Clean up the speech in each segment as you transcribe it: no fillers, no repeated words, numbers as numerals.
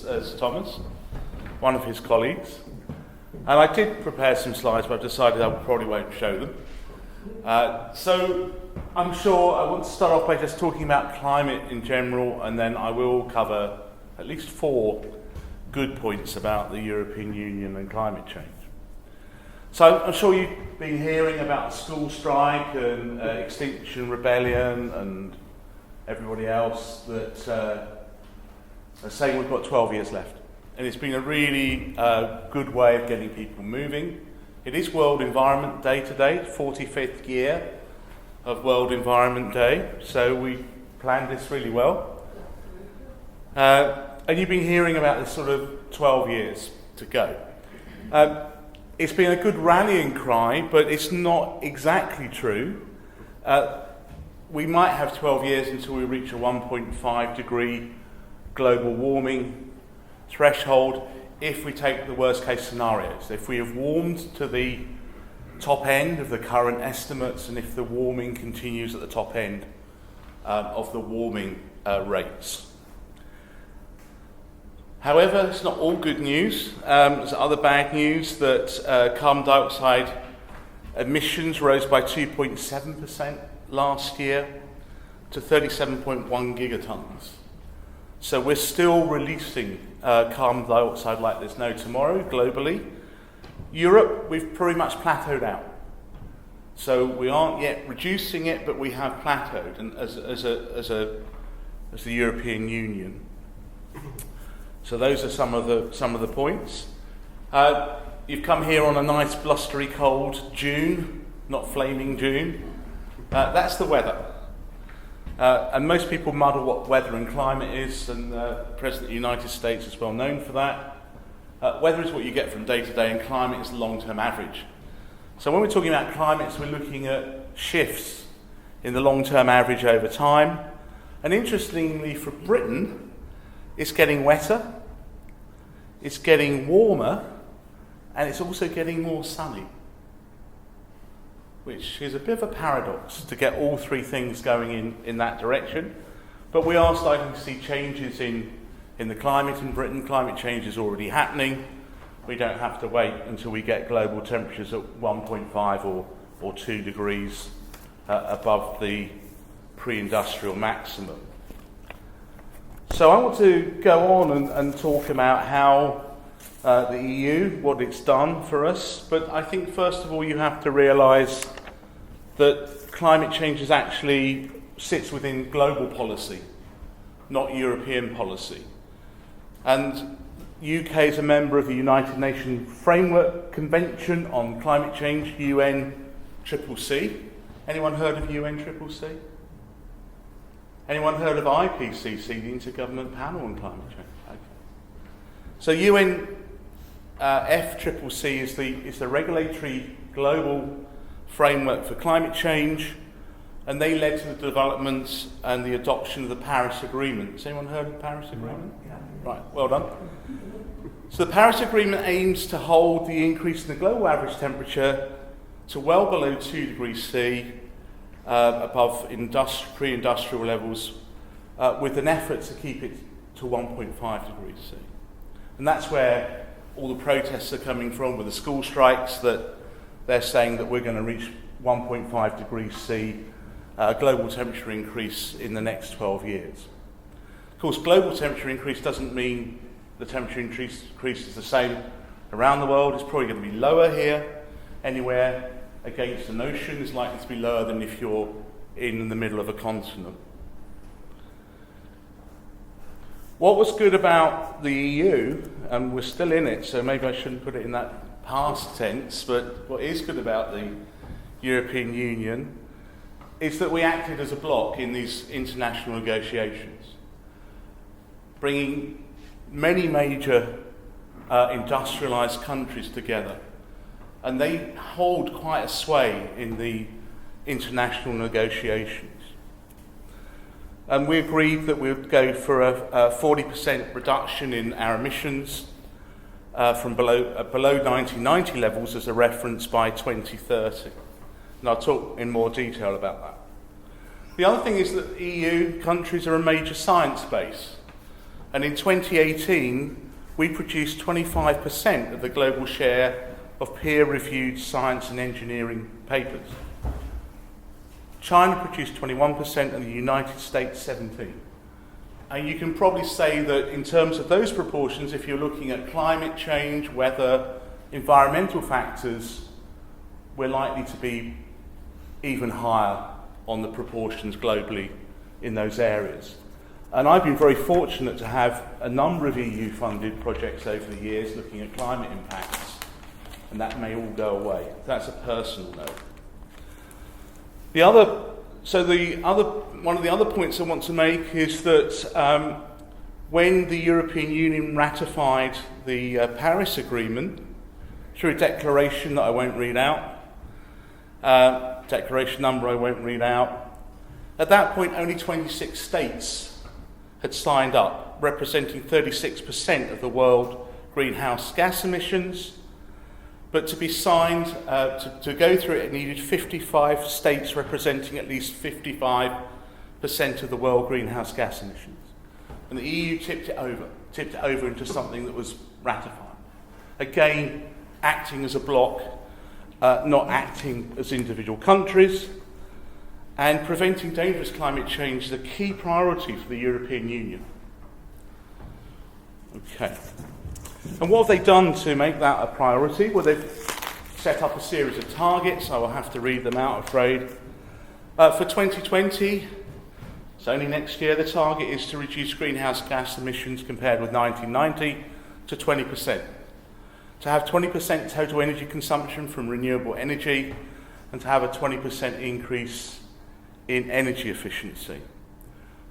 as Thomas, one of his colleagues. And I did prepare some slides, but I've decided I probably won't show them. So I'm sure I want to start off by just talking about climate in general, and then I will cover at least 4 good points about the European Union and climate change. So I'm sure you've been hearing about the school strike and Extinction Rebellion and everybody else that are saying we've got 12 years left. And it's been a really good way of getting people moving. It is World Environment Day today, 45th year of World Environment Day, so we planned this really well. And you've been hearing about this sort of 12 years to go. It's been a good rallying cry, but it's not exactly true. We might have 12 years until we reach a 1.5 degree global warming threshold if we take the worst case scenarios. If we have warmed to the top end of the current estimates and if the warming continues at the top end of the warming rates. However, it's not all good news. There's other bad news that carbon dioxide emissions rose by 2.7% last year to 37.1 gigatons. So we're still releasing carbon dioxide like there's no tomorrow globally. Europe, we've pretty much plateaued out. So we aren't yet reducing it, but we have plateaued and as the European Union. So those are some of the points. You've come here on a nice blustery cold June, not flaming June. That's the weather. And most people muddle what weather and climate is, and the President of the United States is well known for that. Weather is what you get from day to day, and climate is the long-term average. So when we're talking about climates, we're looking at shifts in the long-term average over time. And interestingly for Britain, it's getting wetter, it's getting warmer, and it's also getting more sunny, which is a bit of a paradox to get all 3 things going in that direction. But we are starting to see changes in the climate in Britain. Climate change is already happening. We don't have to wait until we get global temperatures at 1.5 or 2 degrees above the pre-industrial maximum. So I want to go on and talk about how the EU, what it's done for us. But I think first of all you have to realise that climate change is actually sits within global policy, not European policy. And UK is a member of the United Nations Framework Convention on Climate Change, UNCCC. Anyone heard of UNCCC? Anyone heard of IPCC, the Intergovernmental Panel on Climate Change? Okay. So UNFCCC is the regulatory global framework for climate change, and they led to the development and the adoption of the Paris Agreement. Has anyone heard of the Paris Agreement? Yeah. Right, well done. So the Paris Agreement aims to hold the increase in the global average temperature to well below 2 degrees C, above pre-industrial levels, with an effort to keep it to 1.5 degrees C. And that's where all the protests are coming from with the school strikes, that they're saying that we're going to reach 1.5 degrees C global temperature increase in the next 12 years. Of course, global temperature increase doesn't mean the temperature increase is the same around the world. It's probably going to be lower here. Anywhere against an ocean is likely to be lower than if you're in the middle of a continent. What was good about the EU, and we're still in it, so maybe I shouldn't put it in that past tense, but what is good about the European Union is that we acted as a bloc in these international negotiations, bringing many major industrialised countries together. And they hold quite a sway in the international negotiations. And we agreed that we would go for a 40% reduction in our emissions from below 1990 levels as a reference by 2030. And I'll talk in more detail about that. The other thing is that EU countries are a major science base. And in 2018, we produced 25% of the global share of peer-reviewed science and engineering papers. China produced 21% and the United States 17%. And you can probably say that in terms of those proportions, if you're looking at climate change, weather, environmental factors, we're likely to be even higher on the proportions globally in those areas. And I've been very fortunate to have a number of EU-funded projects over the years looking at climate impacts, and that may all go away. That's a personal note. One of the other points I want to make is that when the European Union ratified the Paris Agreement through a declaration that I won't read out, declaration number I won't read out, at that point only 26 states had signed up, representing 36% of the world greenhouse gas emissions. But to be signed, to go through it, it needed 55 states representing at least 55% of the world greenhouse gas emissions. And the EU tipped it over into something that was ratified. Again, acting as a bloc, not acting as individual countries, and preventing dangerous climate change is a key priority for the European Union. Okay. And what have they done to make that a priority? Well, they've set up a series of targets. I will have to read them out, afraid. For 2020, so only next year, the target is to reduce greenhouse gas emissions compared with 1990 to 20%. To have 20% total energy consumption from renewable energy, and to have a 20% increase in energy efficiency.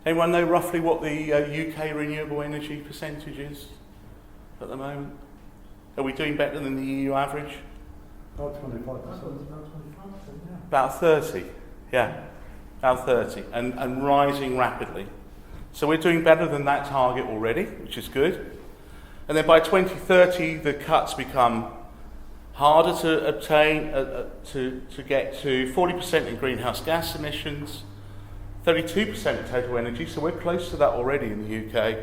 Anyone know roughly what the UK renewable energy percentage is at the moment? Are we doing better than the EU average? About 25%. About 30, yeah. About 30, and rising rapidly. So we're doing better than that target already, which is good. And then by 2030, the cuts become harder to obtain, to get to 40% in greenhouse gas emissions, 32% of total energy, so we're close to that already in the UK,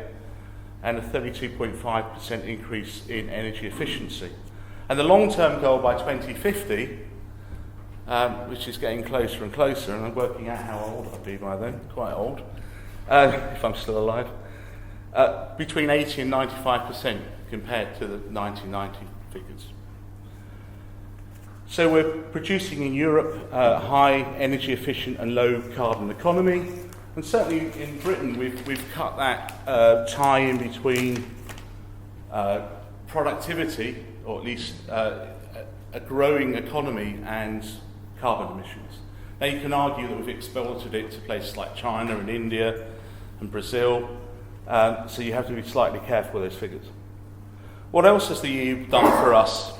and a 32.5% increase in energy efficiency. And the long-term goal by 2050, which is getting closer and closer, and I'm working out how old I'll be by then, quite old, if I'm still alive, between 80 and 95% compared to the 1990 figures. So we're producing in Europe a high energy efficient and low carbon economy, and certainly in Britain we've cut that tie in between productivity, or at least a growing economy, and carbon emissions. Now you can argue that we've exported it to places like China and India and Brazil, so you have to be slightly careful with those figures. What else has the EU done for us?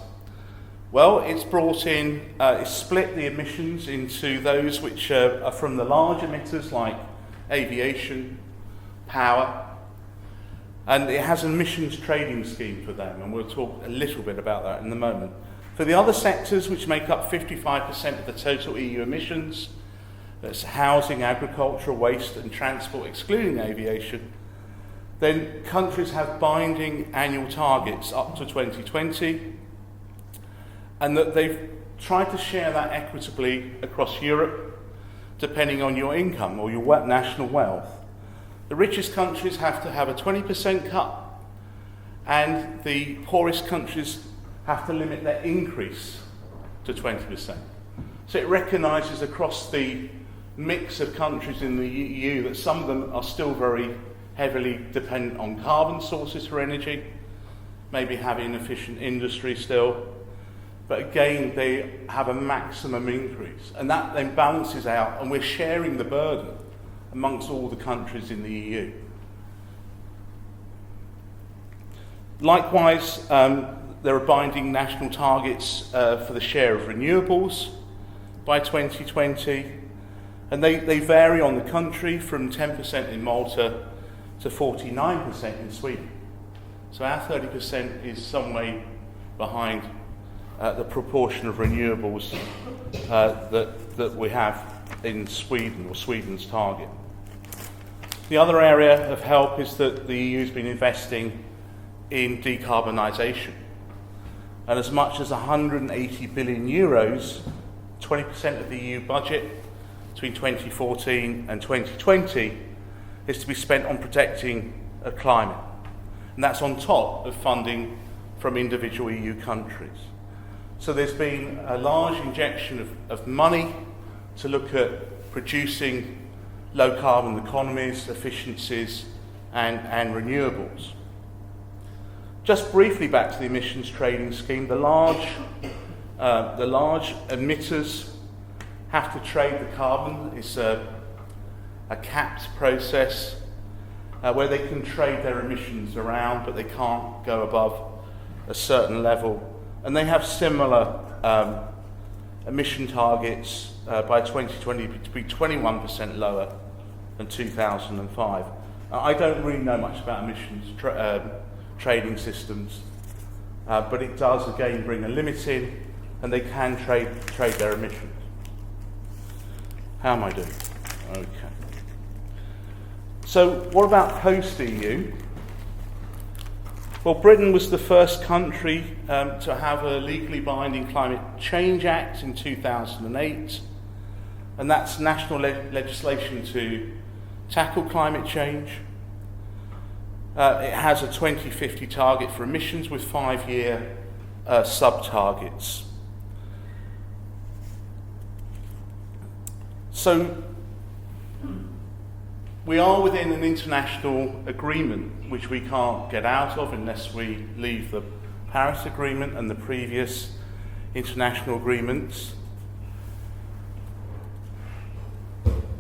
Well, it's it's split the emissions into those which are from the large emitters like aviation, power, and it has an emissions trading scheme for them, and we'll talk a little bit about that in a moment. For the other sectors, which make up 55% of the total EU emissions, that's housing, agriculture, waste and transport, excluding aviation, then countries have binding annual targets up to 2020, and that they've tried to share that equitably across Europe, depending on your income or your national wealth. The richest countries have to have a 20% cut, and the poorest countries have to limit their increase to 20%. So it recognises across the mix of countries in the EU that some of them are still very heavily dependent on carbon sources for energy, maybe have inefficient industry still, but again they have a maximum increase, and that then balances out, and we're sharing the burden amongst all the countries in the EU. Likewise, there are binding national targets for the share of renewables by 2020, and they vary on the country from 10% in Malta to 49% in Sweden. So our 30% is some way behind the proportion of renewables that we have in Sweden, or Sweden's target. The other area of help is that the EU has been investing in decarbonisation. And as much as 180 billion euros, 20% of the EU budget between 2014 and 2020 is to be spent on protecting a climate. And that's on top of funding from individual EU countries. So there's been a large injection of money to look at producing low carbon economies, efficiencies and renewables. Just briefly back to the emissions trading scheme, the large emitters have to trade the carbon. It's a capped process where they can trade their emissions around, but they can't go above a certain level. And they have similar emission targets by 2020 to be 21% lower than 2005. I don't really know much about emissions trading systems, but it does again bring a limit in, and they can trade their emissions. How am I doing? Okay. So what about post-EU? Well, Britain was the first country to have a legally binding Climate Change Act in 2008, and that's national legislation to tackle climate change. It has a 2050 target for emissions with 5-year sub-targets. So we are within an international agreement which we can't get out of unless we leave the Paris Agreement and the previous international agreements.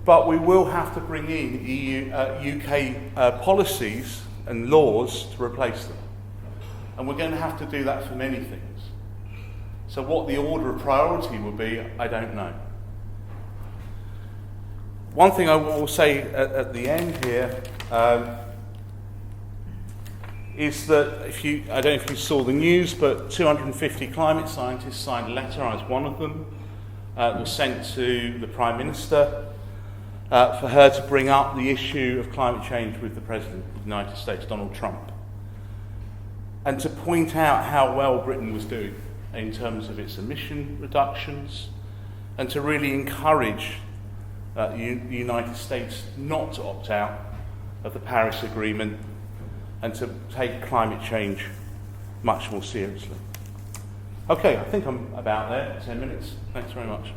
But we will have to bring in UK policies and laws to replace them. And we're going to have to do that for many things. So what the order of priority will be, I don't know. One thing I will say at the end here is that I don't know if you saw the news, but 250 climate scientists signed a letter. I was one of them. It was sent to the Prime Minister for her to bring up the issue of climate change with the President of the United States, Donald Trump, and to point out how well Britain was doing in terms of its emission reductions, and to really encourage the United States not to opt out of the Paris Agreement and to take climate change much more seriously. Okay, I think I'm about there, 10 minutes. Thanks very much.